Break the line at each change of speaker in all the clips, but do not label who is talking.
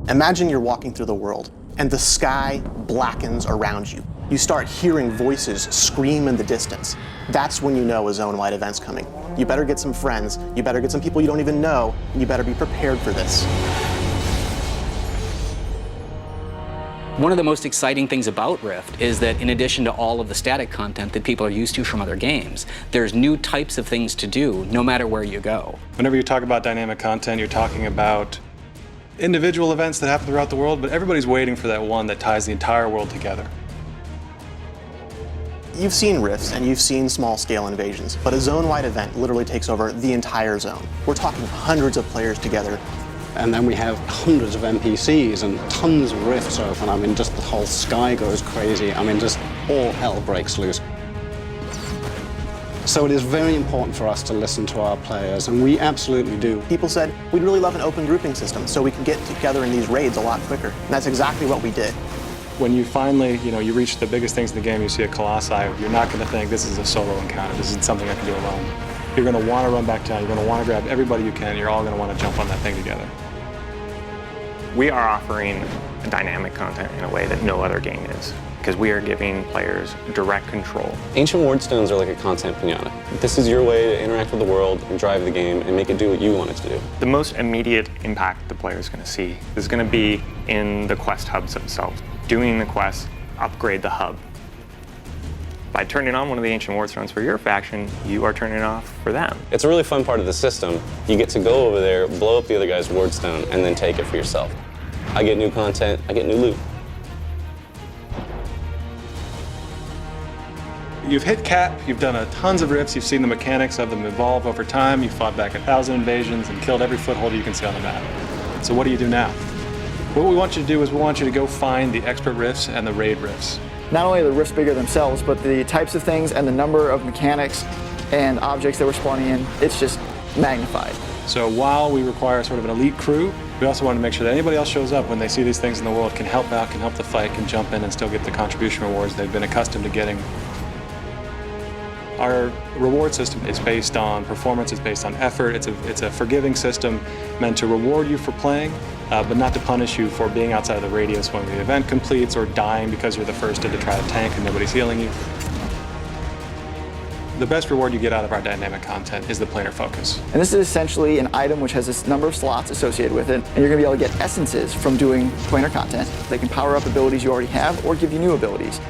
Imagine you're walking through the world, and the sky blackens around you. You start hearing voices scream in the distance. That's when you know a zone-wide event's coming. You better get some friends, you better get some people you don't even know, and you better be prepared for this.
One of the most exciting things about Rift is that in addition to all of the static content that people are used to from other games, there's new types of things to do no matter where you go.
Whenever you talk about dynamic content, you're talking about individual events that happen throughout the world, but everybody's waiting for that one that ties the entire world together.
You've seen rifts and you've seen small-scale invasions, but a zone-wide event literally takes over the entire zone. We're talking hundreds of players together.
And then we have hundreds of NPCs and tons of rifts open. I mean, just the whole sky goes crazy. I mean, just all hell breaks loose. So it is very important for us to listen to our players, and we absolutely do.
People said, we'd really love an open grouping system so we can get together in these raids a lot quicker. And that's exactly what we did.
When you finally, you reach the biggest things in the game, you see a Colossi, you're not going to think this is a solo encounter, this isn't something I can do alone. You're going to want to run back down, you're going to want to grab everybody you can, you're all going to want to jump on that thing together.
We are offering dynamic content in a way that no other game is, because we are giving players direct control.
Ancient Wardstones are like a content pinata. This is your way to interact with the world and drive the game and make it do what you want it to do.
The most immediate impact the player is going to see is going to be in the quest hubs themselves. Doing the quests, upgrade the hub. By turning on one of the Ancient Wardstones for your faction, you are turning it off for them.
It's a really fun part of the system. You get to go over there, blow up the other guy's Wardstone, and then take it for yourself. I get new content, I get new loot.
You've hit cap, you've done tons of rifts, you've seen the mechanics of them evolve over time, you've fought back 1,000 invasions and killed every foothold you can see on the map. So what do you do now? What we want you to do is we want you to go find the expert rifts and the raid rifts.
Not only are the rifts bigger themselves, but the types of things and the number of mechanics and objects that we're spawning in, it's just magnified.
So while we require sort of an elite crew, we also want to make sure that anybody else shows up when they see these things in the world, can help out, can help the fight, can jump in and still get the contribution rewards they've been accustomed to getting. Our reward system is based on performance, it's based on effort, it's a forgiving system meant to reward you for playing, but not to punish you for being outside of the radius when the event completes or dying because you're the first in to try to tank and nobody's healing you. The best reward you get out of our dynamic content is the planar focus.
And this is essentially an item which has a number of slots associated with it, and you're going to be able to get essences from doing planar content. They can power up abilities you already have or give you new abilities.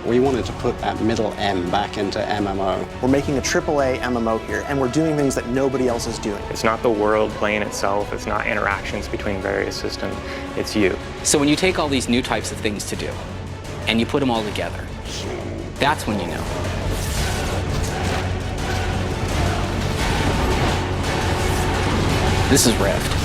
We wanted to put that middle M back into MMO.
We're making a AAA MMO here, and we're doing things that nobody else is doing.
It's not the world playing itself, it's not interactions between various systems, it's you.
So when you take all these new types of things to do, and you put them all together, that's when you know. This is Rift.